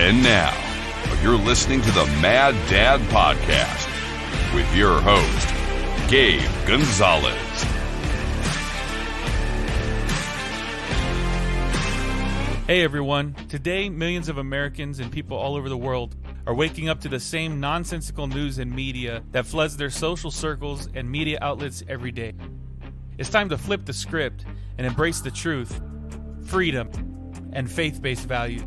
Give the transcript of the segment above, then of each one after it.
And now, you're listening to the Mad Dad Podcast with your host, Gabe Gonzalez. Hey everyone, today millions of Americans and people all over the world are waking up to the same nonsensical news and media that floods their social circles and media outlets every day. It's time to flip the script and embrace the truth, freedom, and faith-based value.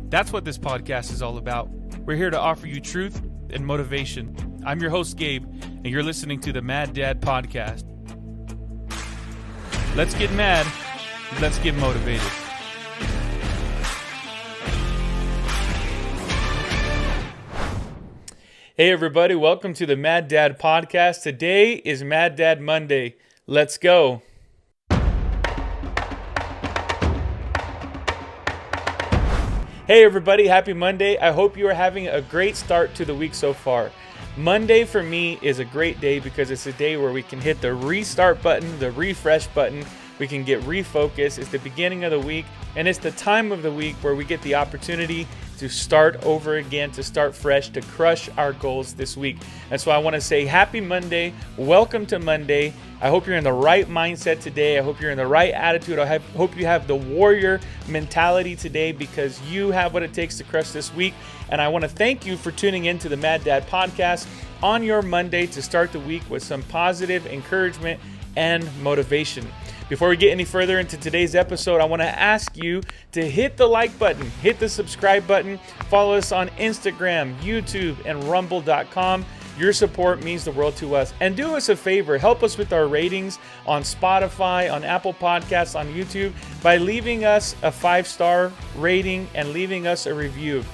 That's what this podcast is all about. We're here to offer you truth and motivation. I'm your host, Gabe, and you're listening to the Mad Dad Podcast. Let's get mad. Let's get motivated. Hey everybody, welcome to the Mad Dad Podcast. Today is Mad Dad Monday. Let's go. Hey everybody, happy Monday. I hope you are having a great start to the week so far. Monday for me is a great day because it's a day where we can hit the restart button, the refresh button. We can get refocused. It's the beginning of the week, and it's the time of the week where we get the opportunity to start over again, to start fresh, to crush our goals this week. And so I want to say happy Monday. Welcome to Monday. I hope you're in the right mindset today. I hope you're in the right attitude. I hope you have the warrior mentality today because you have what it takes to crush this week. And I want to thank you for tuning in to the Mad Dad Podcast on your Monday to start the week with some positive encouragement and motivation. Before we get any further into today's episode, I want to ask you to hit the like button, hit the subscribe button, follow us on Instagram, YouTube, and rumble.com. Your support means the world to us. And do us a favor, help us with our ratings on Spotify, on Apple Podcasts, on YouTube by leaving us a 5-star rating and leaving us a review.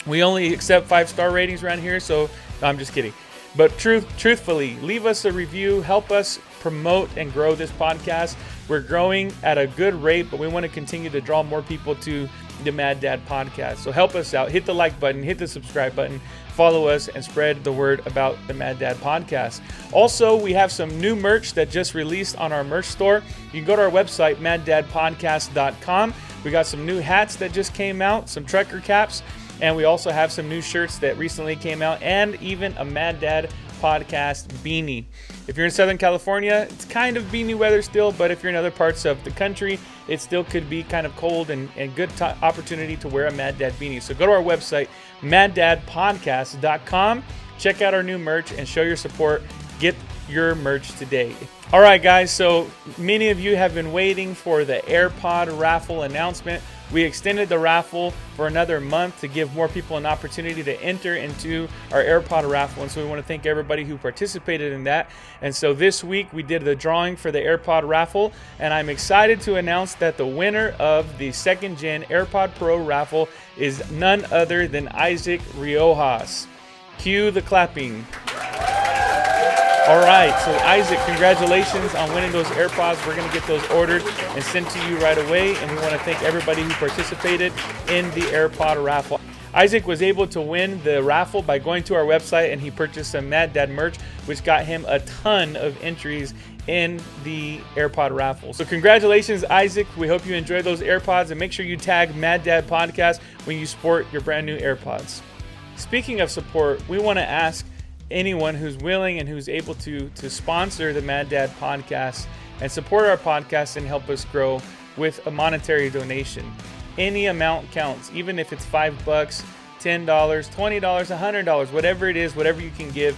We only accept 5-star ratings around here, so no, I'm just kidding. But truthfully, leave us a review, help us promote and grow this podcast. We're growing at a good rate, but we want to continue to draw more people to the Mad Dad Podcast. So help us out. Hit the like button, hit the subscribe button, follow us, and spread the word about the Mad Dad Podcast. Also, we have some new merch that just released on our merch store. You can go to our website, maddaddpodcast.com. We got some new hats that just came out, some trucker caps, and we also have some new shirts that recently came out, and even a Mad Dad Podcast beanie. If you're in Southern California, it's kind of beanie weather still, but if you're in other parts of the country, it still could be kind of cold and good opportunity to wear a Mad Dad beanie. So go to our website, maddaddpodcast.com, check out our new merch and show your support. Get your merch today. All right, guys, so many of you have been waiting for the AirPod raffle announcement. We extended the raffle for another month to give more people an opportunity to enter into our AirPod raffle. And so we want to thank everybody who participated in that. And so this week we did the drawing for the AirPod raffle. And I'm excited to announce that the winner of the 2nd Gen AirPod Pro raffle is none other than Isaac Riojas. Cue the clapping. All right, so Isaac, congratulations on winning those AirPods. We're going to get those ordered and sent to you right away, and we want to thank everybody who participated in the AirPod raffle. Isaac was able to win the raffle by going to our website, and he purchased some Mad Dad merch, which got him a ton of entries in the AirPod raffle. So congratulations, Isaac. We hope you enjoy those AirPods, and make sure you tag Mad Dad Podcast when you sport your brand new AirPods. Speaking of support, we want to ask anyone who's willing and who's able to sponsor the Mad Dad Podcast and support our podcast and help us grow with a monetary donation. Any amount counts, even if it's $5, $10, $20, $100, whatever it is, whatever you can give.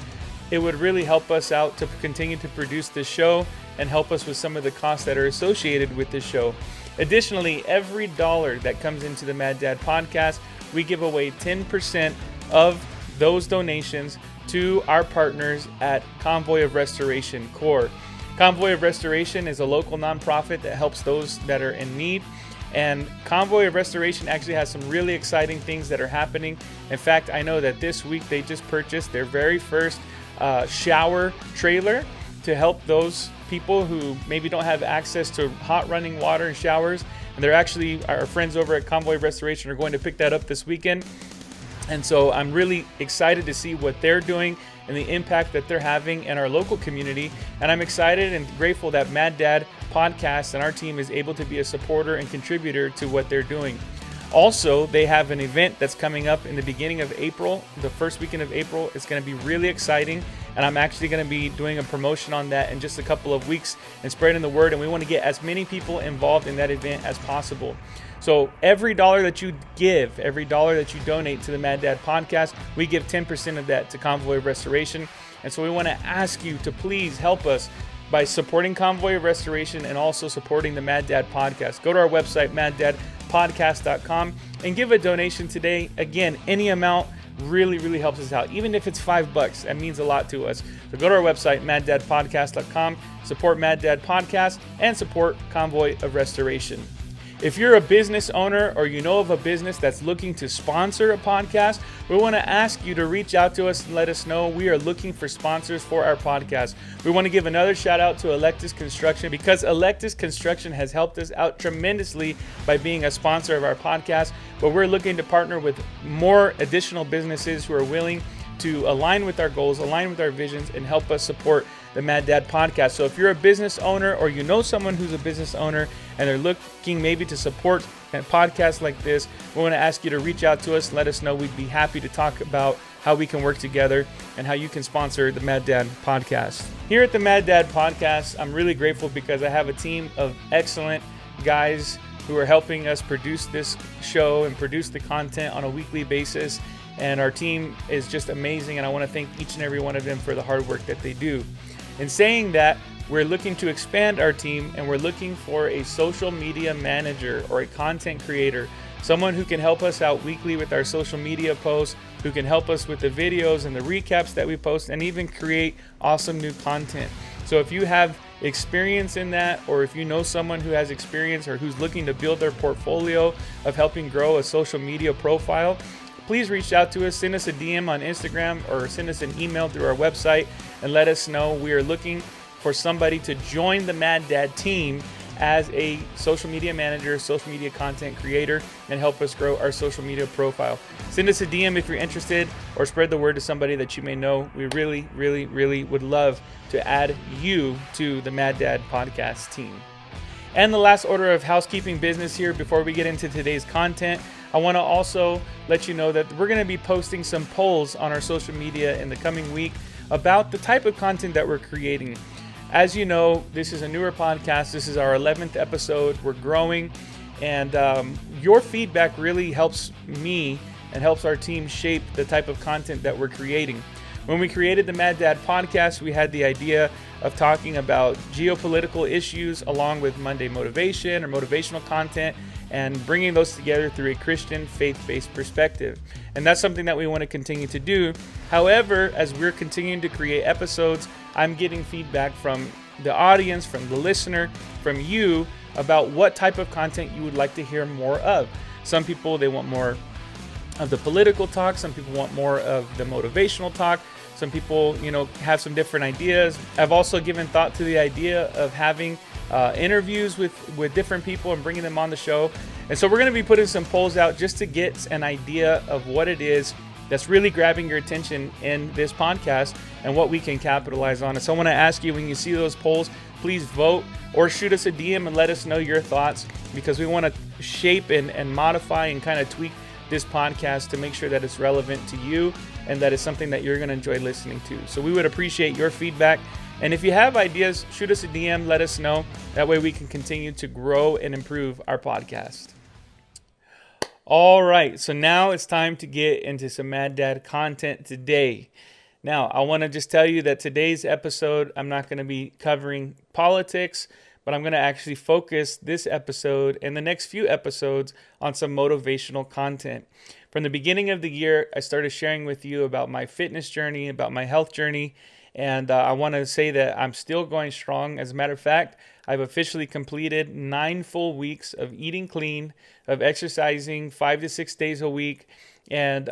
It would really help us out to continue to produce this show and help us with some of the costs that are associated with this show. Additionally, every dollar that comes into the Mad Dad Podcast, we give away 10% of those donations to our partners at Convoy of Restoration Corps. Convoy of Restoration is a local nonprofit that helps those that are in need. And Convoy of Restoration actually has some really exciting things that are happening. In fact, I know that this week they just purchased their very first shower trailer to help those people who maybe don't have access to hot running water and showers. And they're actually, our friends over at Convoy of Restoration are going to pick that up this weekend. And so I'm really excited to see what they're doing and the impact that they're having in our local community. And I'm excited and grateful that Mad Dad Podcast and our team is able to be a supporter and contributor to what they're doing. Also, they have an event that's coming up in the beginning of April, the first weekend of April. It's going to be really exciting, and I'm actually going to be doing a promotion on that in just a couple of weeks and spreading the word, and we want to get as many people involved in that event as possible. So every dollar that you give, every dollar that you donate to the Mad Dad podcast, we give 10% of that to Convoy of Restoration. And so we want to ask you to please help us by supporting Convoy of Restoration and also supporting the Mad Dad podcast. Go to our website, maddadpodcast.com, and give a donation today. Again, any amount really, really helps us out. Even if it's $5, that means a lot to us. So go to our website, maddadpodcast.com, support Mad Dad Podcast, and support Convoy of Restoration. If you're a business owner or you know of a business that's looking to sponsor a podcast, we want to ask you to reach out to us and let us know. We are looking for sponsors for our podcast. We want to give another shout out to Electus Construction, because Electus Construction has helped us out tremendously by being a sponsor of our podcast. But we're looking to partner with more additional businesses who are willing to align with our goals, align with our visions, and help us support the Mad Dad podcast. So if you're a business owner or you know someone who's a business owner and they're looking maybe to support a podcast like this, we want to ask you to reach out to us and let us know. We'd be happy to talk about how we can work together and how you can sponsor the Mad Dad podcast. Here at the Mad Dad podcast, I'm really grateful because I have a team of excellent guys who are helping us produce this show and produce the content on a weekly basis. And our team is just amazing, and I want to thank each and every one of them for the hard work that they do. In saying that, we're looking to expand our team, and we're looking for a social media manager or a content creator, someone who can help us out weekly with our social media posts, who can help us with the videos and the recaps that we post, and even create awesome new content. So if you have experience in that, or if you know someone who has experience or who's looking to build their portfolio of helping grow a social media profile, please reach out to us, send us a DM on Instagram, or send us an email through our website and let us know. We are looking for somebody to join the Mad Dad team as a social media manager, social media content creator, and help us grow our social media profile. Send us a DM if you're interested, or spread the word to somebody that you may know. We really, really, really would love to add you to the Mad Dad podcast team. And the last order of housekeeping business here before we get into today's content, I want to also let you know that we're going to be posting some polls on our social media in the coming week about the type of content that we're creating. As you know, this is a newer podcast. This is our 11th episode. We're growing, and your feedback really helps me and helps our team shape the type of content that we're creating. When we created the Mad Dad podcast, we had the idea of talking about geopolitical issues along with Monday motivation or motivational content, and bringing those together through a Christian faith-based perspective. And that's something that we want to continue to do. However, as we're continuing to create episodes, I'm getting feedback from the audience, from the listener, from you, about what type of content you would like to hear more of. Some people, they want more of the political talk. Some people want more of the motivational talk. Some people, have some different ideas. I've also given thought to the idea of having interviews with different people and bringing them on the show. And so we're going to be putting some polls out just to get an idea of what it is that's really grabbing your attention in this podcast and what we can capitalize on. And so I want to ask you, when you see those polls, please vote or shoot us a DM and let us know your thoughts, because we want to shape and modify and kind of tweak this podcast to make sure that it's relevant to you and that it's something that you're going to enjoy listening to. So we would appreciate your feedback. And if you have ideas, shoot us a DM, let us know. That way we can continue to grow and improve our podcast. All right, so now it's time to get into some Mad Dad content today. Now, I want to just tell you that today's episode, I'm not going to be covering politics, but I'm going to actually focus this episode and the next few episodes on some motivational content. From the beginning of the year, I started sharing with you about my fitness journey, about my health journey, and I want to say that I'm still going strong. As a matter of fact, I've officially completed 9 full weeks of eating clean, of exercising 5 to 6 days a week, and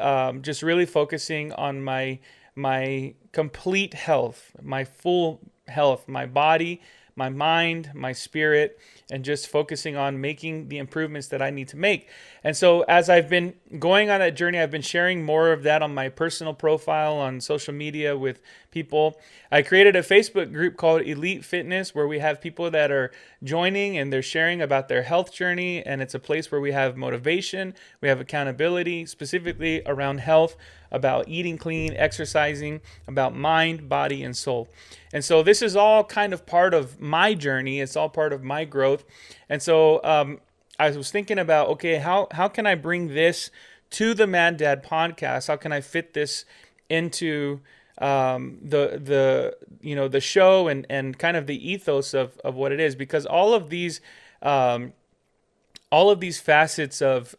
just really focusing on my complete health, my full health, my body, my mind, my spirit, and just focusing on making the improvements that I need to make. And so as I've been going on that journey, I've been sharing more of that on my personal profile on social media with people. I created a Facebook group called Elite Fitness where we have people that are joining and they're sharing about their health journey. And it's a place where we have motivation, we have accountability, specifically around health, about eating clean, exercising, about mind, body, and soul. And so this is all kind of part of my journey. It's all part of my growth. And so I was thinking about, okay, how can I bring this to the Mad Dad podcast? How can I fit this into the show and kind of the ethos of what it is? Because all of these facets of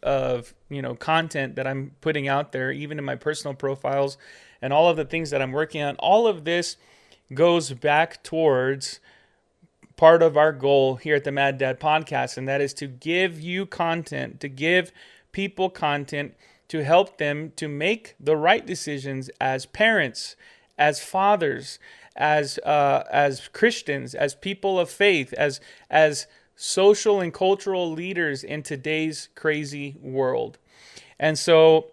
content that I'm putting out there, even in my personal profiles and all of the things that I'm working on, all of this goes back towards part of our goal here at the Mad Dad podcast, and that is to give you content, to give people content to help them to make the right decisions as parents, as fathers, as Christians, as people of faith, as social and cultural leaders in today's crazy world. And so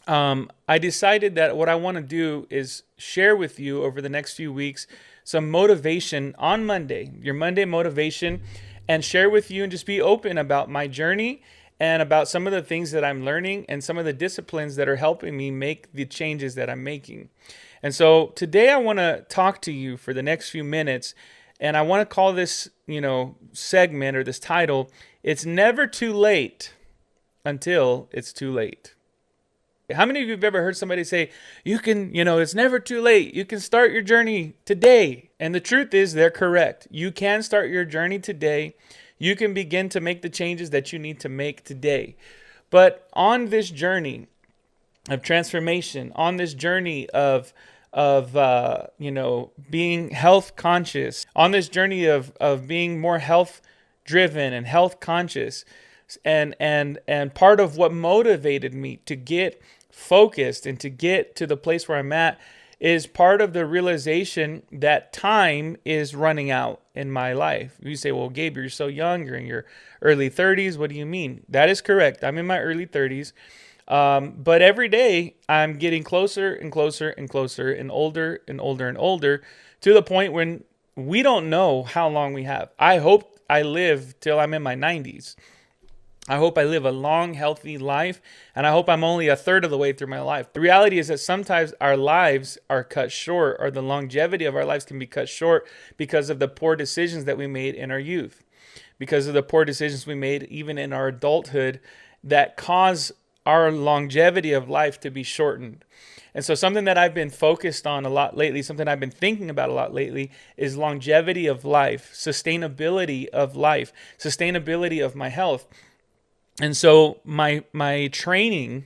I decided that what I want to do is share with you over the next few weeks some motivation on Monday, your Monday motivation, and share with you and just be open about my journey and about some of the things that I'm learning and some of the disciplines that are helping me make the changes that I'm making. And so today I want to talk to you for the next few minutes, and I want to call this, segment or this title, It's Never Too Late Until It's Too Late. How many of you have ever heard somebody say, you can, it's never too late. You can start your journey today. And the truth is they're correct. You can start your journey today. You can begin to make the changes that you need to make today. But on this journey of transformation, on this journey of being health conscious, on this journey of being more health driven and health conscious, and part of what motivated me to get focused and to get to the place where I'm at is part of the realization that time is running out in my life. You say, well, Gabe, you're so young, you're in your early 30s. What do you mean? That is correct. I'm in my early 30s. But every day I'm getting closer and closer and closer and older and older and older to the point when we don't know how long we have. I hope I live till I'm in my 90s. I hope I live a long, healthy life, and I hope I'm only a third of the way through my life. The reality is that sometimes our lives are cut short, or the longevity of our lives can be cut short because of the poor decisions that we made in our youth, because of the poor decisions we made even in our adulthood that cause our longevity of life to be shortened. And so something that I've been focused on a lot lately, something I've been thinking about a lot lately, is longevity of life, sustainability of life, sustainability of my health. And so my training,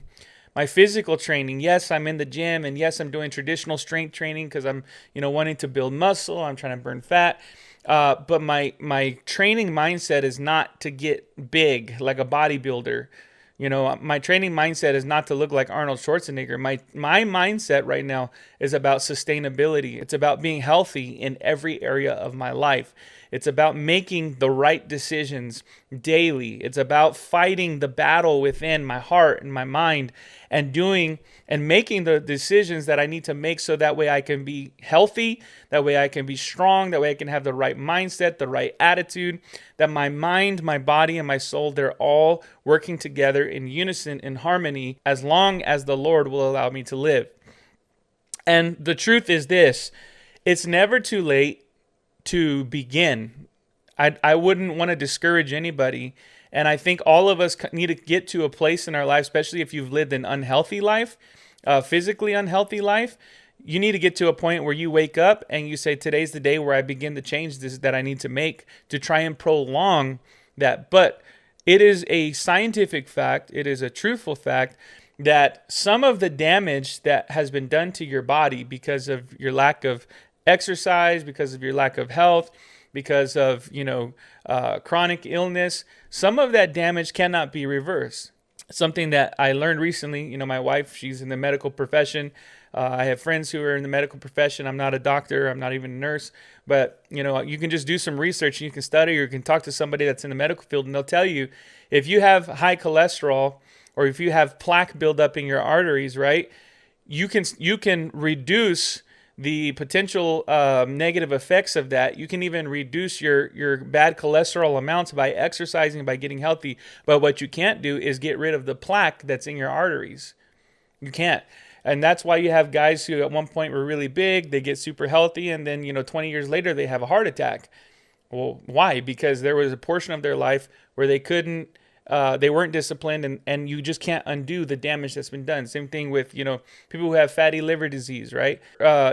my physical training, yes, I'm in the gym, and yes, I'm doing traditional strength training because I'm, wanting to build muscle, I'm trying to burn fat. But my training mindset is not to get big like a bodybuilder. My training mindset is not to look like Arnold Schwarzenegger. My mindset right now is about sustainability. It's about being healthy in every area of my life. It's about making the right decisions daily. It's about fighting the battle within my heart and my mind and doing and making the decisions that I need to make so that way I can be healthy, that way I can be strong, that way I can have the right mindset, the right attitude, that my mind, my body, and my soul, they're all working together in unison, in harmony, as long as the Lord will allow me to live. And the truth is this, it's never too late to begin. I wouldn't want to discourage anybody. And I think all of us need to get to a place in our life, especially if you've lived an unhealthy life, physically unhealthy life. You need to get to a point where you wake up and you say, today's the day where I begin to change this that I need to make to try and prolong that. But it is a scientific fact, it is a truthful fact that some of the damage that has been done to your body because of your lack of exercise, because of your lack of health, because of chronic illness, some of that damage cannot be reversed. something that I learned recently. My wife, she's in the medical profession. I have friends who are in the medical profession. I'm not a doctor. I'm not even a nurse. But, you can just do some research and you can study, or you can talk to somebody that's in the medical field, and they'll tell you if you have high cholesterol or if you have plaque buildup in your arteries, right, you can reduce the potential negative effects of that. You can even reduce your bad cholesterol amounts by exercising, by getting healthy. But what you can't do is get rid of the plaque that's in your arteries. You can't. And that's why you have guys who at one point were really big, they get super healthy, and then 20 years later they have a heart attack. Well, why? Because there was a portion of their life where they weren't disciplined, and you just can't undo the damage that's been done. Same thing with, people who have fatty liver disease, right?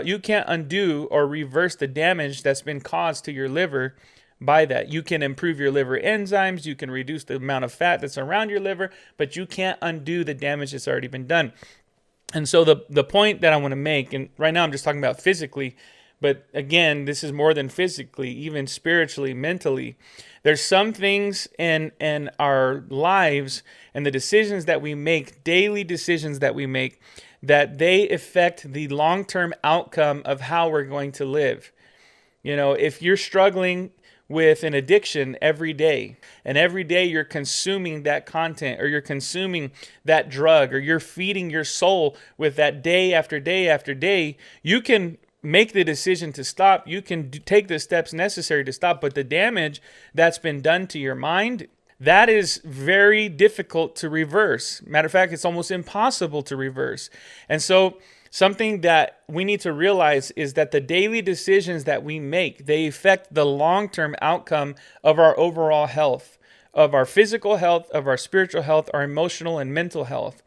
You can't undo or reverse the damage that's been caused to your liver by that. You can improve your liver enzymes, you can reduce the amount of fat that's around your liver, but you can't undo the damage that's already been done. And so the point that I want to make, and right now I'm just talking about physically, but again, this is more than physically, even spiritually, mentally. There's some things in our lives and the decisions that we make, daily decisions that we make, that they affect the long-term outcome of how we're going to live. If you're struggling with an addiction every day, and every day you're consuming that content, or you're consuming that drug, or you're feeding your soul with that day after day after day, you can make the decision to stop. You can take the steps necessary to stop, but the damage that's been done to your mind, that is very difficult to reverse. Matter of fact, it's almost impossible to reverse. And so something that we need to realize is that the daily decisions that we make, they affect the long-term outcome of our overall health, of our physical health, of our spiritual health, our emotional and mental health.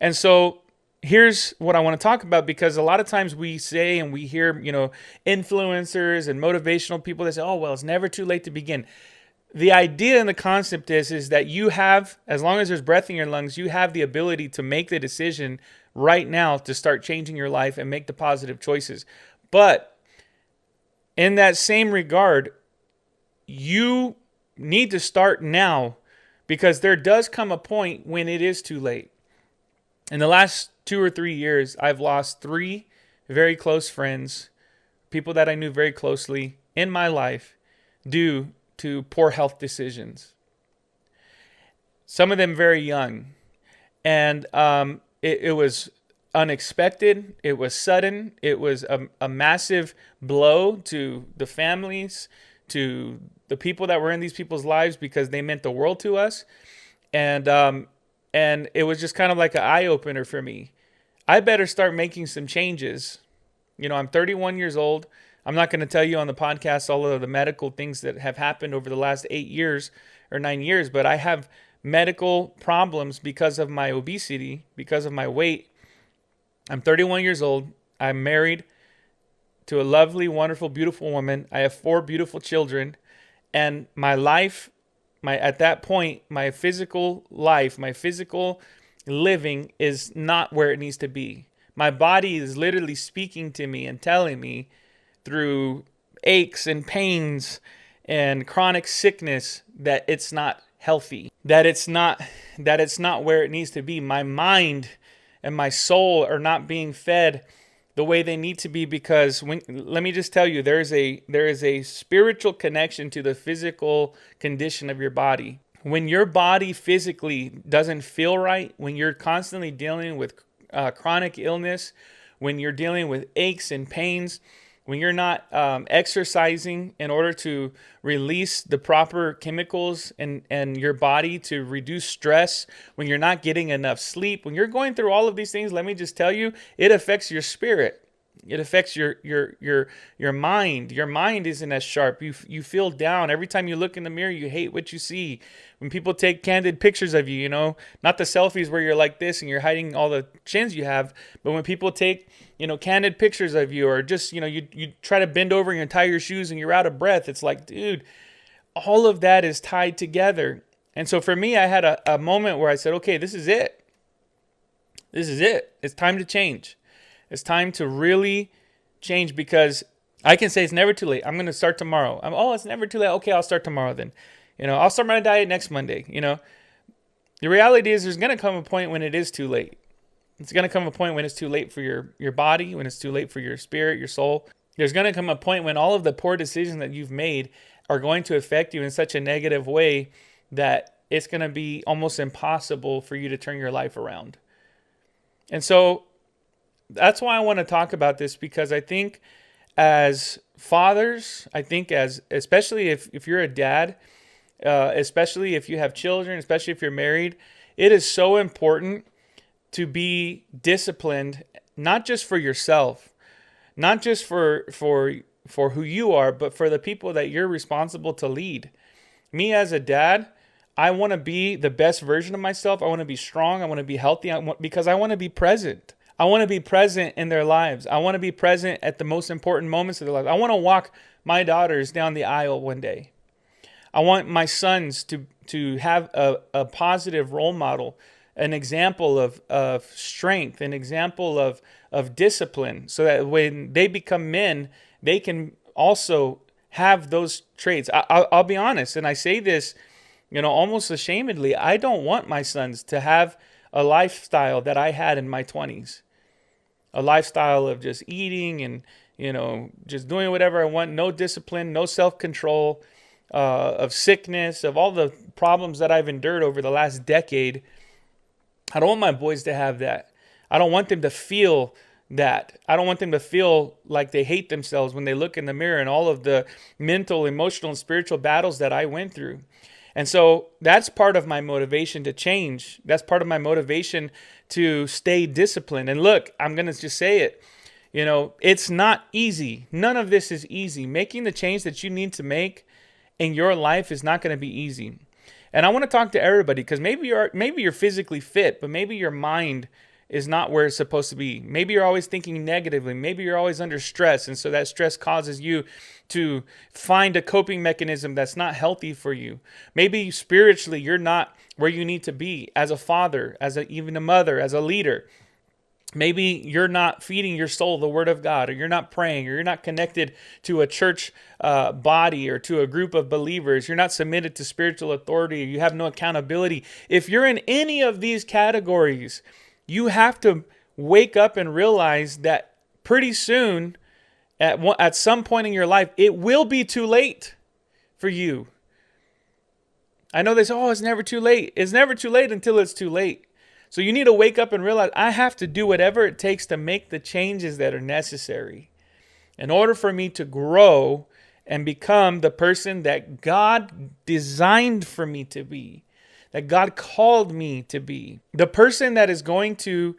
And so here's what I want to talk about, because a lot of times we say and we hear, influencers and motivational people that say, oh, well, it's never too late to begin. The idea and the concept is that you have, as long as there's breath in your lungs, you have the ability to make the decision right now to start changing your life and make the positive choices. But in that same regard, you need to start now, because there does come a point when it is too late. In the last 2 or 3 years, I've lost 3 very close friends, people that I knew very closely in my life, due to poor health decisions. Some of them very young. And it was unexpected. It was sudden. It was a massive blow to the families, to the people that were in these people's lives, because they meant the world to us. And it was just kind of like an eye-opener for me. I better start making some changes. I'm 31 years old. I'm not going to tell you on the podcast all of the medical things that have happened over the last 8 years or 9 years, but I have medical problems because of my obesity, because of my weight. I'm 31 years old. I'm married to a lovely, wonderful, beautiful woman. I have 4 beautiful children, and my life, at that point, my physical life, my physical living is not where it needs to be. My body is literally speaking to me and telling me through aches and pains and chronic sickness that it's not healthy, that it's not where it needs to be. My mind and my soul are not being fed the way they need to be, because let me just tell you, there is a spiritual connection to the physical condition of your body. When your body physically doesn't feel right, when you're constantly dealing with chronic illness, when you're dealing with aches and pains, when you're not exercising in order to release the proper chemicals in your body to reduce stress, when you're not getting enough sleep, when you're going through all of these things, let me just tell you, it affects your spirit. It affects your mind. Your mind isn't as sharp. You feel down. Every time you look in the mirror, you hate what you see. When people take candid pictures of you, not the selfies where you're like this and you're hiding all the chins you have, but when people take, candid pictures of you, or just, you try to bend over and tie your shoes and you're out of breath. It's like, dude, all of that is tied together. And so for me, I had a moment where I said, okay, this is it. This is it. It's time to change. It's time to really change, because I can say it's never too late. I'm going to start tomorrow. It's never too late. Okay, I'll start tomorrow then. I'll start my diet next Monday. The reality is there's going to come a point when it is too late. It's going to come a point when it's too late for your body, when it's too late for your spirit, your soul. There's going to come a point when all of the poor decisions that you've made are going to affect you in such a negative way that it's going to be almost impossible for you to turn your life around. And so that's why I want to talk about this, because I think as fathers, I think especially if you're a dad, especially if you have children, especially if you're married, it is so important to be disciplined, not just for yourself, not just for who you are, but for the people that you're responsible to lead. Me as a dad, I want to be the best version of myself. I want to be strong. I want to be healthy because I want to be present. I want to be present in their lives. I want to be present at the most important moments of their lives. I want to walk my daughters down the aisle one day. I want my sons to have a positive role model, an example of strength, an example of discipline, so that when they become men, they can also have those traits. I'll be honest, and I say this, almost ashamedly. I don't want my sons to have a lifestyle that I had in my 20s, a lifestyle of just eating and just doing whatever I want, no discipline, no self-control, of sickness, of all the problems that I've endured over the last decade. I don't want my boys to have that. I don't want them to feel that. I don't want them to feel like they hate themselves when they look in the mirror and all of the mental, emotional, and spiritual battles that I went through. And so that's part of my motivation to change. That's part of my motivation to stay disciplined. And look, I'm going to just say it. It's not easy. None of this is easy. Making the change that you need to make in your life is not going to be easy. And I want to talk to everybody, because maybe you're physically fit, but maybe your mind is not where it's supposed to be. Maybe you're always thinking negatively. Maybe you're always under stress, and so that stress causes you to find a coping mechanism that's not healthy for you. Maybe spiritually you're not where you need to be as a father, even a mother, as a leader. Maybe you're not feeding your soul the word of God, or you're not praying, or you're not connected to a church body or to a group of believers. You're not submitted to spiritual authority, or you have no accountability. If you're in any of these categories, you have to wake up and realize that pretty soon, at some point in your life, it will be too late for you. I know they say, it's never too late. It's never too late until it's too late. So you need to wake up and realize I have to do whatever it takes to make the changes that are necessary in order for me to grow and become the person that God designed for me to be, that God called me to be. The person that is going to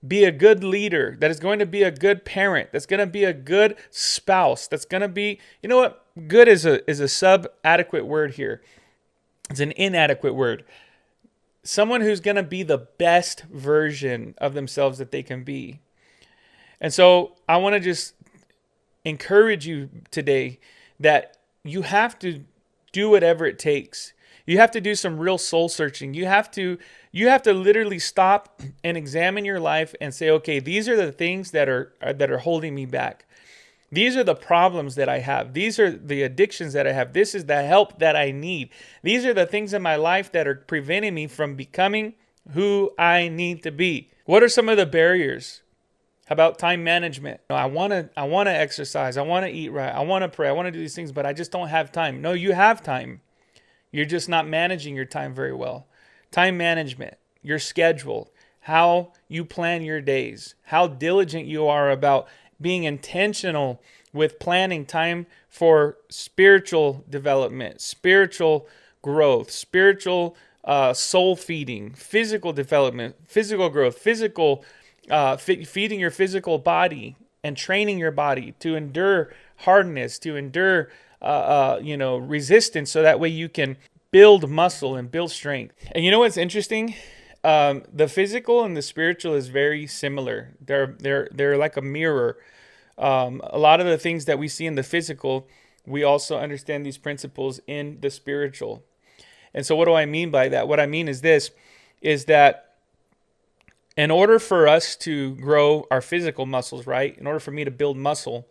be a good leader, that is going to be a good parent, that's going to be a good spouse, that's going to be, good is a sub-adequate word here. It's an inadequate word. Someone who's going to be the best version of themselves that they can be. And so I want to just encourage you today that you have to do whatever it takes. You have to do some real soul searching. You have to literally stop and examine your life and say, okay, these are the things that are holding me back. These are the problems that I have. These are the addictions that I have. This is the help that I need. These are the things in my life that are preventing me from becoming who I need to be. What are some of the barriers? How about time management? I want to exercise. I want to eat right. I want to pray. I want to do these things, but I just don't have time. No, you have time. You're just not managing your time very well. Time management, your schedule, how you plan your days, how diligent you are about being intentional with planning time for spiritual development, spiritual growth, spiritual soul feeding, physical development, physical growth, feeding your physical body and training your body to endure hardness, to endure resistance, so that way you can build muscle and build strength. And you know what's interesting? The physical and the spiritual is very similar. They're like a mirror. A lot of the things that we see in the physical, we also understand these principles in the spiritual. And so what do I mean by that? What I mean is that in order for us to grow our physical muscles, right? In order for me to build muscle,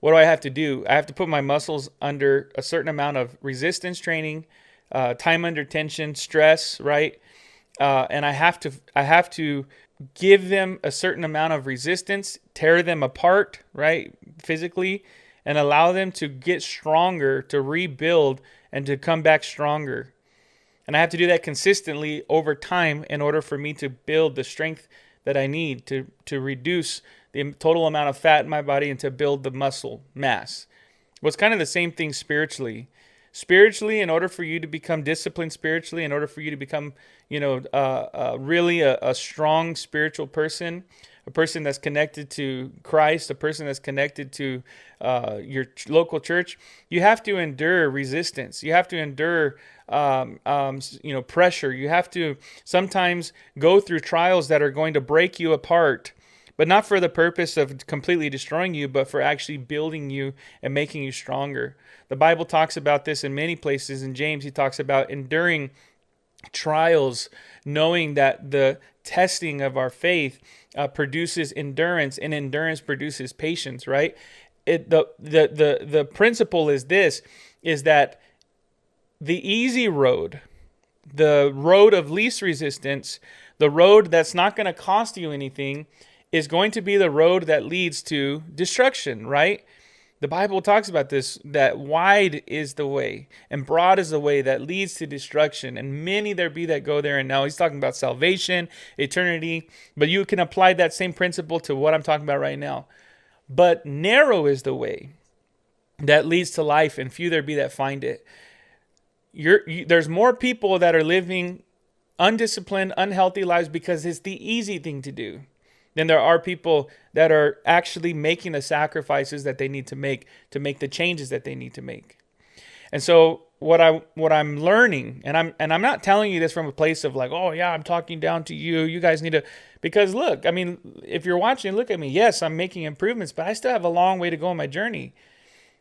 what do I have to do? I have to put my muscles under a certain amount of resistance training. time under tension, stress, right? And I have to give them a certain amount of resistance, tear them apart, right, physically, and allow them to get stronger, to rebuild, and to come back stronger. And I have to do that consistently over time in order for me to build the strength that I need to reduce the total amount of fat in my body and to build the muscle mass. Well, it's kind of the same thing spiritually. Spiritually, in order for you to become disciplined spiritually, in order for you to become, really a strong spiritual person, a person that's connected to Christ, a person that's connected to your local church, you have to endure resistance. You have to endure, pressure. You have to sometimes go through trials that are going to break you apart, but not for the purpose of completely destroying you, but for actually building you and making you stronger. The Bible talks about this in many places. In James, he talks about enduring trials, knowing that the testing of our faith produces endurance, and endurance produces patience, right? The principle is this, is that the easy road, the road of least resistance, the road that's not going to cost you anything, is going to be the road that leads to destruction, right? The Bible talks about this, that wide is the way and broad is the way that leads to destruction, and many there be that go there. And now he's talking about salvation, eternity, but you can apply that same principle to what I'm talking about right now. But narrow is the way that leads to life, and few there be that find it. There's more people that are living undisciplined, unhealthy lives because it's the easy thing to do. Then there are people that are actually making the sacrifices that they need to make the changes that they need to make. And so what I'm learning, and I'm not telling you this from a place of like, oh yeah, I'm talking down to you. You guys need to, because look, I mean, if you're watching, look at me. Yes, I'm making improvements, but I still have a long way to go on my journey.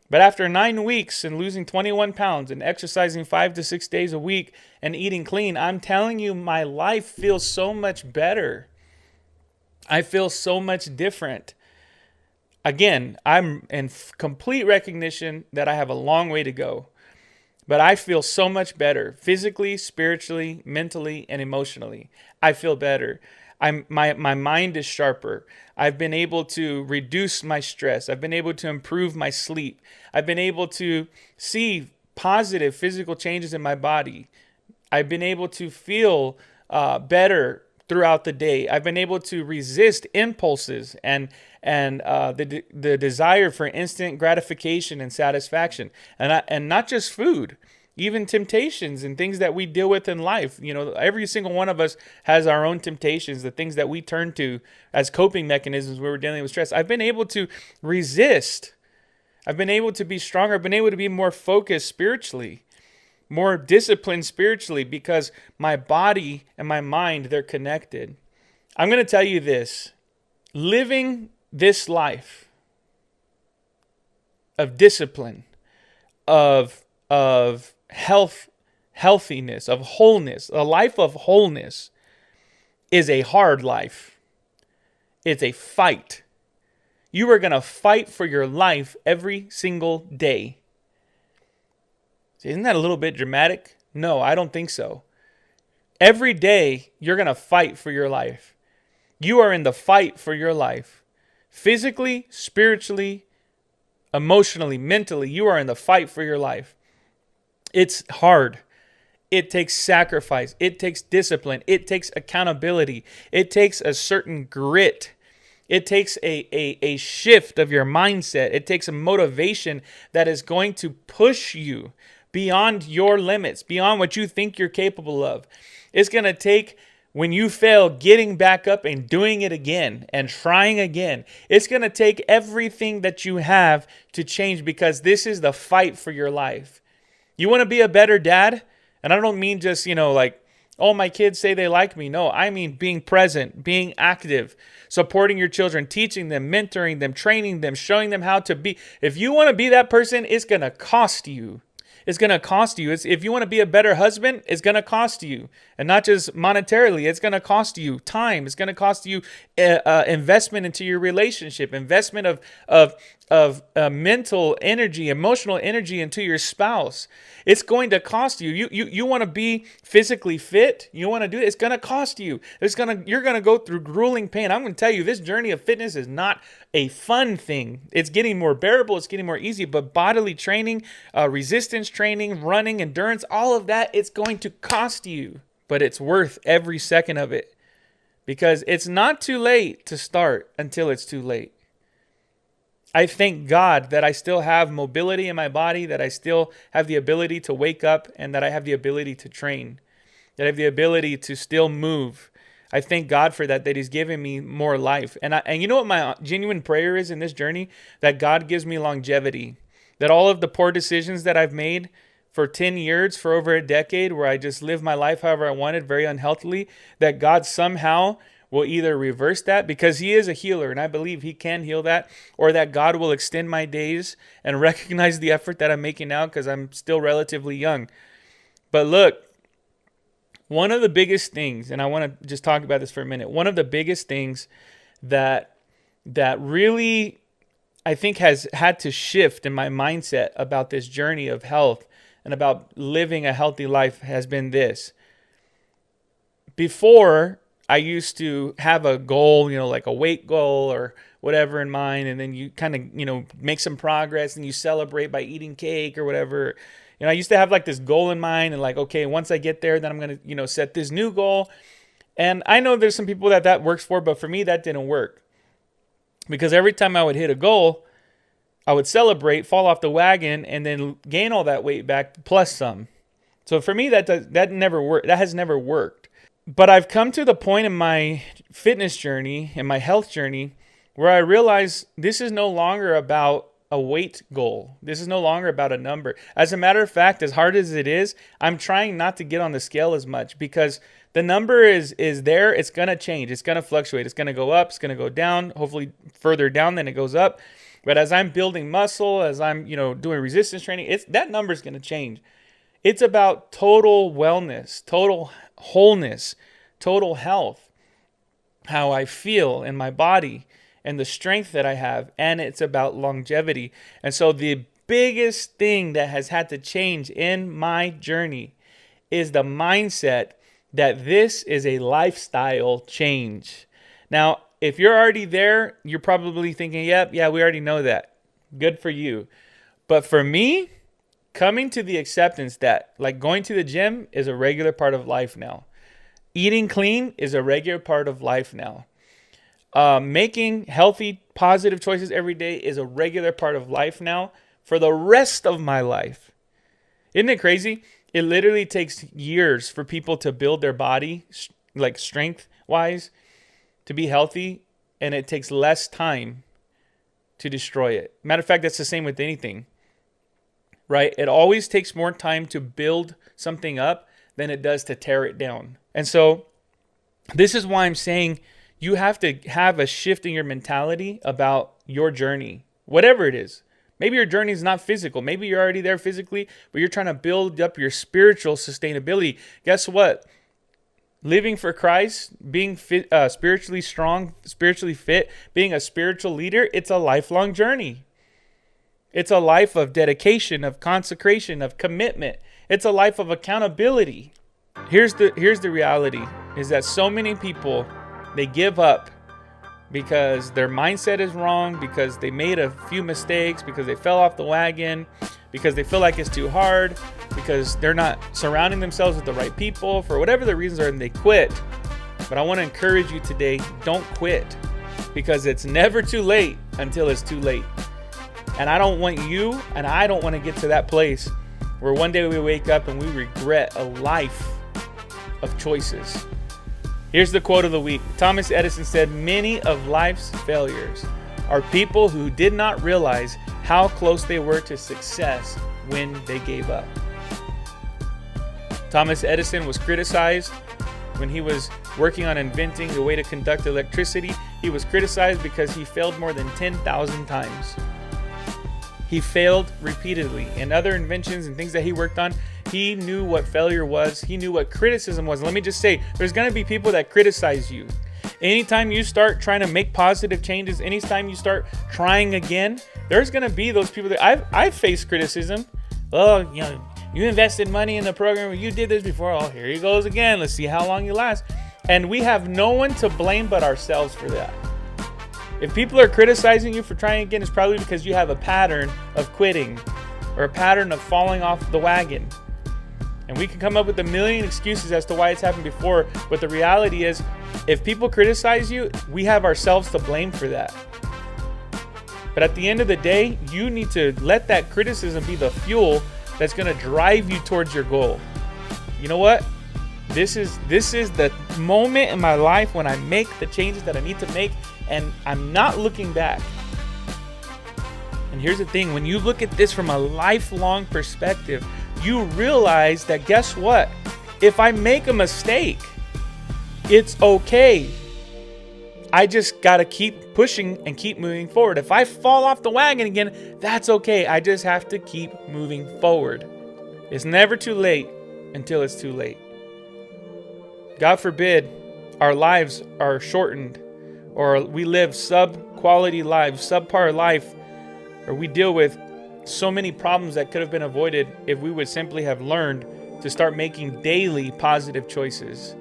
But after 9 weeks and losing 21 pounds and exercising 5 to 6 days a week and eating clean, I'm telling you, my life feels so much better. I feel so much different. Again, I'm in complete recognition that I have a long way to go, but I feel so much better physically, spiritually, mentally, and emotionally. I feel better. My mind is sharper. I've been able to reduce my stress. I've been able to improve my sleep. I've been able to see positive physical changes in my body. I've been able to feel better throughout the day. I've been able to resist impulses and the desire for instant gratification and satisfaction, and not just food, even temptations and things that we deal with in life. You know, every single one of us has our own temptations, the things that we turn to as coping mechanisms when we're dealing with stress. I've been able to resist. I've been able to be stronger. I've been able to be more focused spiritually, more disciplined spiritually, because my body and my mind, they're connected. I'm going to tell you this. Living this life of discipline, of healthiness, of wholeness, a life of wholeness, is a hard life. It's a fight. You are going to fight for your life every single day. Isn't that a little bit dramatic? No, I don't think so. Every day, you're going to fight for your life. You are in the fight for your life. Physically, spiritually, emotionally, mentally, you are in the fight for your life. It's hard. It takes sacrifice. It takes discipline. It takes accountability. It takes a certain grit. It takes a shift of your mindset. It takes a motivation that is going to push you beyond your limits, beyond what you think you're capable of. It's going to take, when you fail, getting back up and doing it again and trying again. It's going to take everything that you have to change, because this is the fight for your life. You want to be a better dad? And I don't mean just, like, oh, my kids say they like me. No, I mean being present, being active, supporting your children, teaching them, mentoring them, training them, showing them how to be. If you want to be that person, it's going to cost you. It's going to cost you. If you want to be a better husband, it's going to cost you. And not just monetarily, it's going to cost you time. It's going to cost you investment into your relationship, investment of mental energy, emotional energy into your spouse. It's going to cost you. You want to be physically fit. You want to do it. It's going to cost you. You're going to go through grueling pain. I'm going to tell you, this journey of fitness is not a fun thing. It's getting more bearable. It's getting more easy. But bodily training, resistance training, running, endurance, all of that, it's going to cost you. But it's worth every second of it, because it's not too late to start until it's too late. I thank God that I still have mobility in my body, that I still have the ability to wake up, and that I have the ability to train, that I have the ability to still move. I thank God for that He's given me more life. And you know what my genuine prayer is in this journey? That God gives me longevity, that all of the poor decisions that I've made for 10 years, for over a decade, where I just lived my life however I wanted, very unhealthily, that God somehow will either reverse that, because He is a healer and I believe He can heal that, or that God will extend my days and recognize the effort that I'm making now, because I'm still relatively young. But look, one of the biggest things, and I want to just talk about this for a minute, one of the biggest things that really I think has had to shift in my mindset about this journey of health and about living a healthy life has been this. Before, I used to have a goal, like a weight goal or whatever in mind, and then you kind of, make some progress and you celebrate by eating cake or whatever. I used to have like this goal in mind, and like, okay, once I get there, then I'm going to, set this new goal. And I know there's some people that works for, but for me, that didn't work. Because every time I would hit a goal, I would celebrate, fall off the wagon, and then gain all that weight back plus some. So for me, that never worked. That has never worked. But I've come to the point in my fitness journey, in my health journey, where I realize this is no longer about a weight goal. This is no longer about a number. As a matter of fact, as hard as it is, I'm trying not to get on the scale as much, because the number is there. It's going to change. It's going to fluctuate. It's going to go up. It's going to go down, hopefully further down than it goes up. But as I'm building muscle, as I'm, doing resistance training, that number is going to change. It's about total wellness, total wholeness, total health, how I feel in my body and the strength that I have. And it's about longevity. And so the biggest thing that has had to change in my journey is the mindset that this is a lifestyle change. Now, if you're already there, you're probably thinking, yeah, we already know that. Good for you. But for me, coming to the acceptance that like going to the gym is a regular part of life now. Eating clean is a regular part of life now. Making healthy, positive choices every day is a regular part of life now for the rest of my life. Isn't it crazy? It literally takes years for people to build their body, like strength-wise, to be healthy, and it takes less time to destroy it. Matter of fact, that's the same with anything, right? It always takes more time to build something up than it does to tear it down. And so this is why I'm saying you have to have a shift in your mentality about your journey, whatever it is. Maybe your journey is not physical. Maybe you're already there physically, but you're trying to build up your spiritual sustainability. Guess what? Living for Christ, being fit, spiritually strong, spiritually fit, being a spiritual leader, it's a lifelong journey. It's a life of dedication, of consecration, of commitment. It's a life of accountability. Here's the reality, is that so many people, they give up because their mindset is wrong, because they made a few mistakes, because they fell off the wagon, because they feel like it's too hard, because they're not surrounding themselves with the right people, for whatever the reasons are, and they quit. But I want to encourage you today, don't quit, because it's never too late until it's too late. And I don't want you, and I don't want to get to that place where one day we wake up and we regret a life of choices. Here's the quote of the week. Thomas Edison said, "Many of life's failures are people who did not realize how close they were to success when they gave up." Thomas Edison was criticized when he was working on inventing a way to conduct electricity. He was criticized because he failed more than 10,000 times. He failed repeatedly. In other inventions and things that he worked on, he knew what failure was. He knew what criticism was. Let me just say, there's going to be people that criticize you. Anytime you start trying to make positive changes, anytime you start trying again, there's going to be those people that I've faced criticism. Oh, you invested money in the program. You did this before. Oh, here he goes again. Let's see how long you last. And we have no one to blame but ourselves for that. If people are criticizing you for trying again, it's probably because you have a pattern of quitting or a pattern of falling off the wagon. And we can come up with a million excuses as to why it's happened before. But the reality is, if people criticize you, we have ourselves to blame for that. But at the end of the day, you need to let that criticism be the fuel that's going to drive you towards your goal. You know what? This is the moment in my life when I make the changes that I need to make, and I'm not looking back. And here's the thing, when you look at this from a lifelong perspective, you realize that guess what? If I make a mistake, it's okay. I just got to keep pushing and keep moving forward. If I fall off the wagon again, that's okay. I just have to keep moving forward. It's never too late until it's too late. God forbid our lives are shortened, or we live sub-quality lives, subpar life, or we deal with so many problems that could have been avoided if we would simply have learned to start making daily positive choices.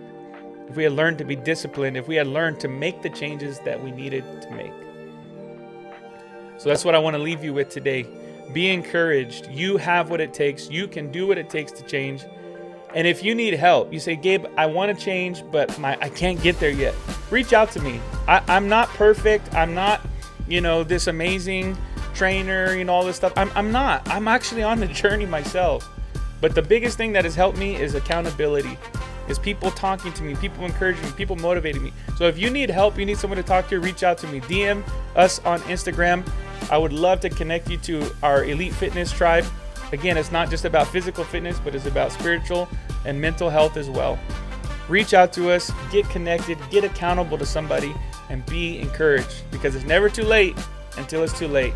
If we had learned to be disciplined, if we had learned to make the changes that we needed to make. So that's what I want to leave you with today. Be encouraged. You have what it takes. You can do what it takes to change. And if you need help, you say, Gabe, I want to change, but I can't get there yet. Reach out to me. I'm not perfect. I'm not, this amazing trainer, all this stuff. I'm not. I'm actually on the journey myself. But the biggest thing that has helped me is accountability. Is people talking to me, people encouraging me, people motivating me. So if you need help, you need someone to talk to, reach out to me. DM us on Instagram. I would love to connect you to our Elite Fitness tribe. Again, it's not just about physical fitness, but it's about spiritual and mental health as well. Reach out to us, get connected, get accountable to somebody, and be encouraged, because it's never too late until it's too late.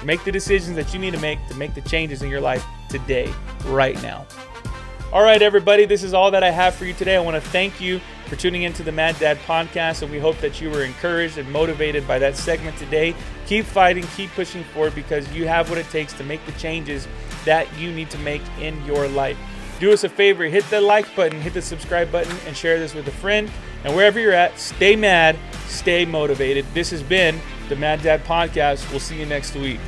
Make the decisions that you need to make the changes in your life today, right now. All right, everybody, this is all that I have for you today. I want to thank you for tuning into the Mad Dad podcast, and we hope that you were encouraged and motivated by that segment today. Keep fighting, keep pushing forward, because you have what it takes to make the changes that you need to make in your life. Do us a favor, hit the like button, hit the subscribe button, and share this with a friend. And wherever you're at, stay mad, stay motivated. This has been the Mad Dad podcast. We'll see you next week.